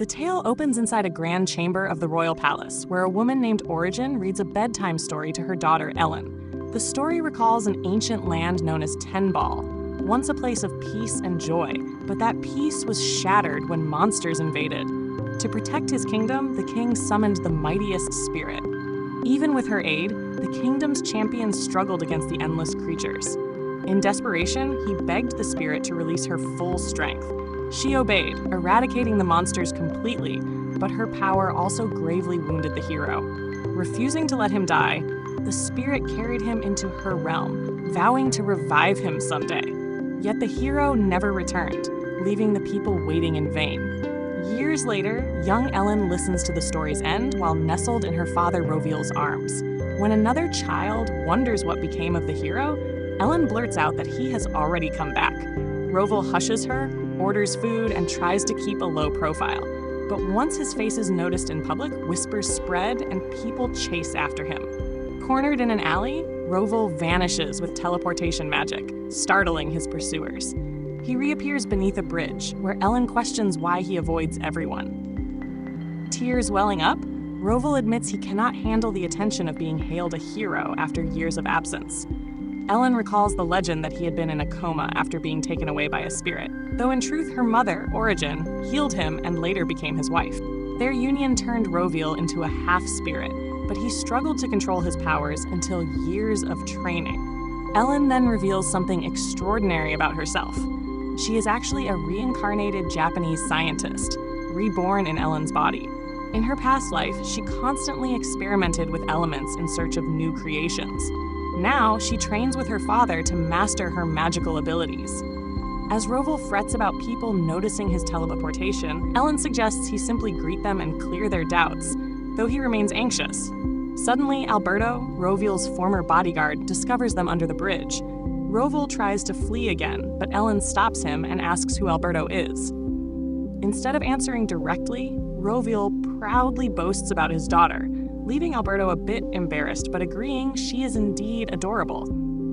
The tale opens inside a grand chamber of the royal palace, where a woman named Origin reads a bedtime story to her daughter Ellen. The story recalls an ancient land known as Tenball, once a place of peace and joy, but that peace was shattered when monsters invaded. To protect his kingdom, the king summoned the mightiest spirit. Even with her aid, the kingdom's champions struggled against the endless creatures. In desperation, he begged the spirit to release her full strength. She obeyed, eradicating the monsters completely, but her power also gravely wounded the hero. Refusing to let him die, the spirit carried him into her realm, vowing to revive him someday. Yet the hero never returned, leaving the people waiting in vain. Years later, young Ellen listens to the story's end while nestled in her father Roville's arms. When another child wonders what became of the hero, Ellen blurts out that he has already come back. Roville hushes her, orders food, and tries to keep a low profile. But once his face is noticed in public, whispers spread and people chase after him. Cornered in an alley, Roville vanishes with teleportation magic, startling his pursuers. He reappears beneath a bridge, where Ellen questions why he avoids everyone. Tears welling up, Roville admits he cannot handle the attention of being hailed a hero after years of absence. Ellen recalls the legend that he had been in a coma after being taken away by a spirit, though in truth her mother, Origin, healed him and later became his wife. Their union turned Roville into a half-spirit, but he struggled to control his powers until years of training. Ellen then reveals something extraordinary about herself. She is actually a reincarnated Japanese scientist, reborn in Ellen's body. In her past life, she constantly experimented with elements in search of new creations. Now, she trains with her father to master her magical abilities. As Roville frets about people noticing his teleportation, Ellen suggests he simply greet them and clear their doubts, though he remains anxious. Suddenly, Alberto, Roville's former bodyguard, discovers them under the bridge. Roville tries to flee again, but Ellen stops him and asks who Alberto is. Instead of answering directly, Roville proudly boasts about his daughter, leaving Alberto a bit embarrassed, but agreeing she is indeed adorable.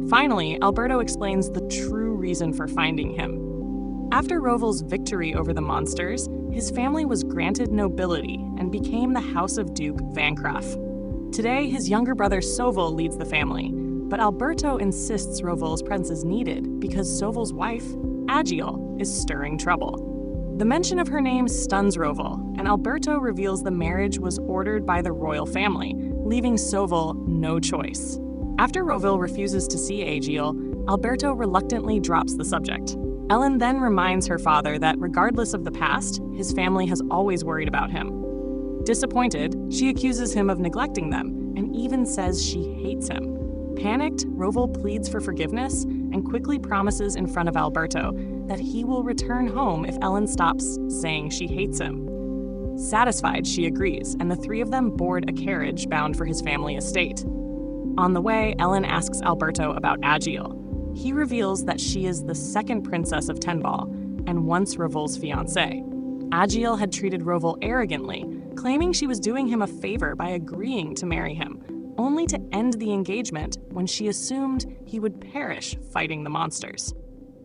Finally, Alberto explains the true reason for finding him. After Roville's victory over the monsters, his family was granted nobility and became the House of Duke Vancraft. Today, his younger brother Soville leads the family, but Alberto insists Roville's presence is needed because Soville's wife, Agiel, is stirring trouble. The mention of her name stuns Roville, and Alberto reveals the marriage was ordered by the royal family, leaving Soville no choice. After Roville refuses to see Agiel, Alberto reluctantly drops the subject. Ellen then reminds her father that regardless of the past, his family has always worried about him. Disappointed, she accuses him of neglecting them, and even says she hates him. Panicked, Roville pleads for forgiveness and quickly promises in front of Alberto that he will return home if Ellen stops saying she hates him. Satisfied, she agrees, and the three of them board a carriage bound for his family estate. On the way, Ellen asks Alberto about Agiel. He reveals that she is the second princess of Tenball and once Roville's fiancée. Agiel had treated Roville arrogantly, claiming she was doing him a favor by agreeing to marry him, only to end the engagement when she assumed he would perish fighting the monsters.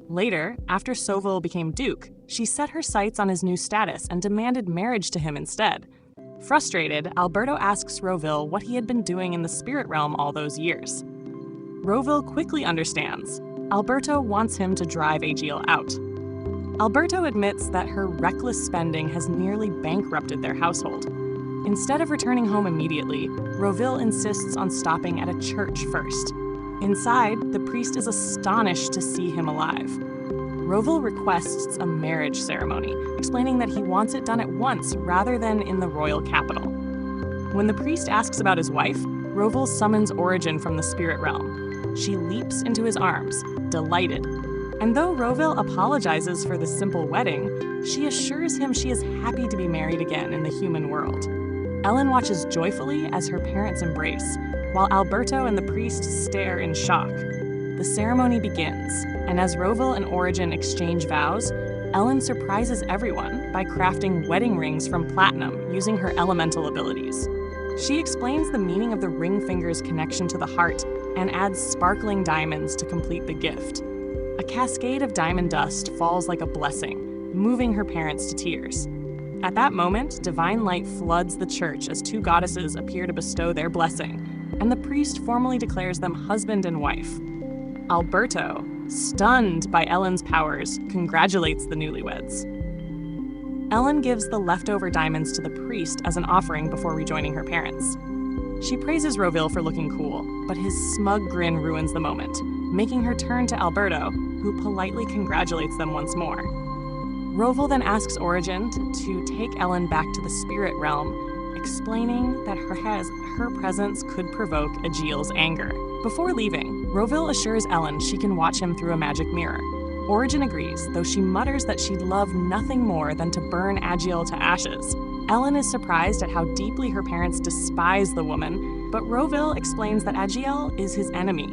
Later, after Soville became duke, she set her sights on his new status and demanded marriage to him instead. Frustrated, Alberto asks Roville what he had been doing in the spirit realm all those years. Roville quickly understands. Alberto wants him to drive Agiel out. Alberto admits that her reckless spending has nearly bankrupted their household. Instead of returning home immediately, Roville insists on stopping at a church first. Inside, the priest is astonished to see him alive. Roville requests a marriage ceremony, explaining that he wants it done at once rather than in the royal capital. When the priest asks about his wife, Roville summons Origin from the spirit realm. She leaps into his arms, delighted. And though Roville apologizes for the simple wedding, she assures him she is happy to be married again in the human world. Ellen watches joyfully as her parents embrace, while Alberto and the priest stare in shock. The ceremony begins, and as Roville and Origin exchange vows, Ellen surprises everyone by crafting wedding rings from platinum using her elemental abilities. She explains the meaning of the ring finger's connection to the heart and adds sparkling diamonds to complete the gift. A cascade of diamond dust falls like a blessing, moving her parents to tears. At that moment, divine light floods the church as two goddesses appear to bestow their blessing, and the priest formally declares them husband and wife. Alberto, stunned by Ellen's powers, congratulates the newlyweds. Ellen gives the leftover diamonds to the priest as an offering before rejoining her parents. She praises Roville for looking cool, but his smug grin ruins the moment, making her turn to Alberto, who politely congratulates them once more. Roville then asks Origin to take Ellen back to the spirit realm, explaining that her presence could provoke Agiel's anger. Before leaving, Roville assures Ellen she can watch him through a magic mirror. Origin agrees, though she mutters that she'd love nothing more than to burn Agiel to ashes. Ellen is surprised at how deeply her parents despise the woman, but Roville explains that Agiel is his enemy.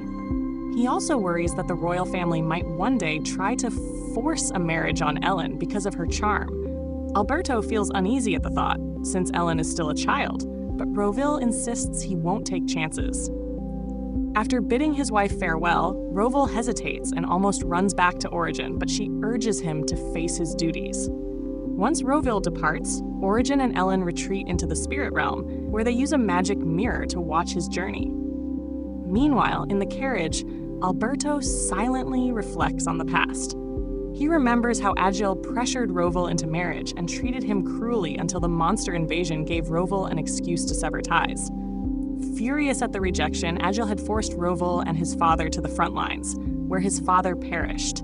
He also worries that the royal family might one day try to force a marriage on Ellen because of her charm. Alberto feels uneasy at the thought, since Ellen is still a child, but Roville insists he won't take chances. After bidding his wife farewell, Roville hesitates and almost runs back to Origin, but she urges him to face his duties. Once Roville departs, Origin and Ellen retreat into the spirit realm, where they use a magic mirror to watch his journey. Meanwhile, in the carriage, Alberto silently reflects on the past. He remembers how Agiel pressured Roville into marriage and treated him cruelly until the monster invasion gave Roville an excuse to sever ties. Furious at the rejection, Agiel had forced Roville and his father to the front lines, where his father perished.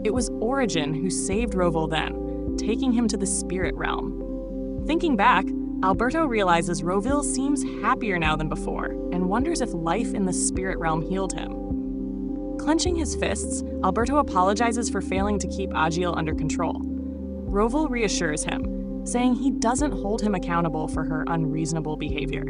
It was Origin who saved Roville then, taking him to the spirit realm. Thinking back, Alberto realizes Roville seems happier now than before, and wonders if life in the spirit realm healed him. Clenching his fists, Alberto apologizes for failing to keep Agiel under control. Roville reassures him, saying he doesn't hold him accountable for her unreasonable behavior.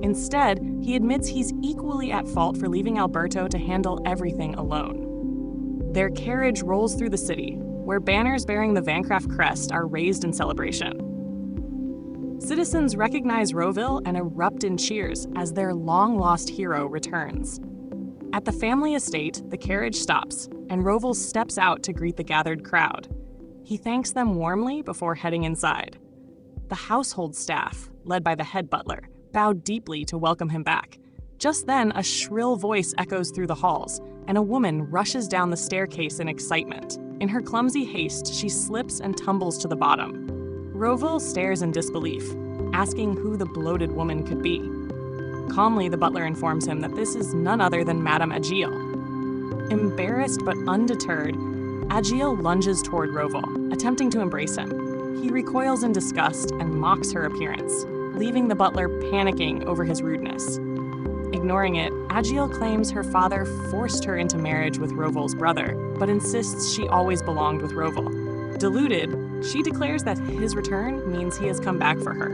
Instead, he admits he's equally at fault for leaving Alberto to handle everything alone. Their carriage rolls through the city, where banners bearing the Vancraft crest are raised in celebration. Citizens recognize Roville and erupt in cheers as their long-lost hero returns. At the family estate, the carriage stops, and Roville steps out to greet the gathered crowd. He thanks them warmly before heading inside. The household staff, led by the head butler, bow deeply to welcome him back. Just then, a shrill voice echoes through the halls, and a woman rushes down the staircase in excitement. In her clumsy haste, she slips and tumbles to the bottom. Roville stares in disbelief, asking who the bloated woman could be. Calmly, the butler informs him that this is none other than Madame Agiel. Embarrassed but undeterred, Agiel lunges toward Roville, attempting to embrace him. He recoils in disgust and mocks her appearance, leaving the butler panicking over his rudeness. Ignoring it, Agiel claims her father forced her into marriage with Roville's brother, but insists she always belonged with Roville. Deluded, she declares that his return means he has come back for her.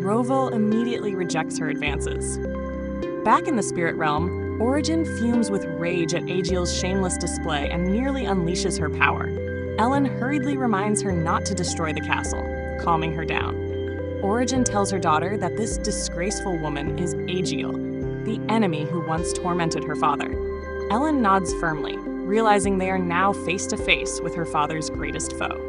Roville immediately rejects her advances. Back in the spirit realm, Origin fumes with rage at Agiel's shameless display and nearly unleashes her power. Ellen hurriedly reminds her not to destroy the castle, calming her down. Origin tells her daughter that this disgraceful woman is Agiel, the enemy who once tormented her father. Ellen nods firmly, realizing they are now face to face with her father's greatest foe.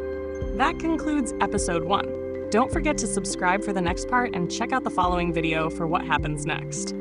That concludes episode 1. Don't forget to subscribe for the next part and check out the following video for what happens next.